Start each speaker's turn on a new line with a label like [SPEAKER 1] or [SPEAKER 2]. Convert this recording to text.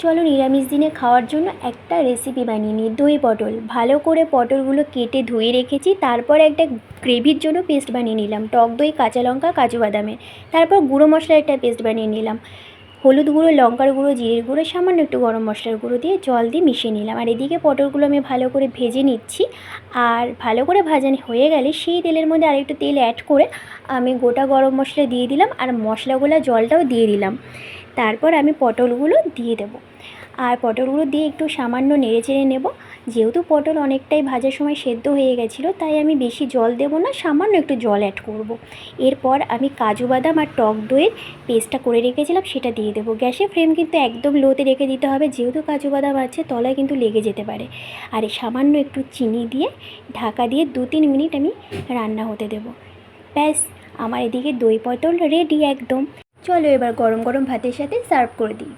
[SPEAKER 1] চলো নিরামিষ দিনে খাওয়ার জন্য একটা রেসিপি বানিয়ে নিই। দই পটল ভালো করে পটলগুলো কেটে ধুয়ে রেখেছি। তারপর একটা গ্রেভির জন্য পেস্ট বানিয়ে নিলাম, টক দই, কাঁচা লঙ্কা, কাজু বাদামের। তারপর গুঁড়ো মশলার একটা পেস্ট বানিয়ে নিলাম, হলুদ গুঁড়ো, লঙ্কার গুঁড়ো, জিরের গুঁড়ো, সামান্য একটু গরম মশলার গুঁড়ো দিয়ে জল দিয়ে মিশিয়ে নিলাম। আর এদিকে পটলগুলো আমি ভালো করে ভেজে নিচ্ছি। আর ভালো করে ভাজানো হয়ে গেলে সেই তেলের মধ্যে আরেকটু তেল অ্যাড করে আমি গোটা গরম মশলা দিয়ে দিলাম আর মশলাগুলো জলটাও দিয়ে দিলাম। তারপর আমি পটলগুলো দিয়ে দেবো আর পটলগুলো দিয়ে একটু সামান্য নেড়ে চেড়ে নেব। যেহেতু পটল অনেকটাই ভাজার সময় সেদ্ধ হয়ে গেছিলো, তাই আমি বেশি জল দেব না, সামান্য একটু জল অ্যাড করব। এরপর আমি কাজু বাদাম আর টক দইয়ের পেস্টটা করে রেখেছিলাম সেটা দিয়ে দেবো। গ্যাসের ফ্লেম কিন্তু একদম লোতে রেখে দিতে হবে, যেহেতু কাজু বাদাম আছে তলায় কিন্তু লেগে যেতে পারে। আর সামান্য একটু চিনি দিয়ে ঢাকা দিয়ে 2-3 মিনিট আমি রান্না হতে দেব। ব্যাস, আমার এদিকে দই পটল রেডি একদম। চলো এবার গরম গরম ভাতের সাথে সার্ভ করে দিই।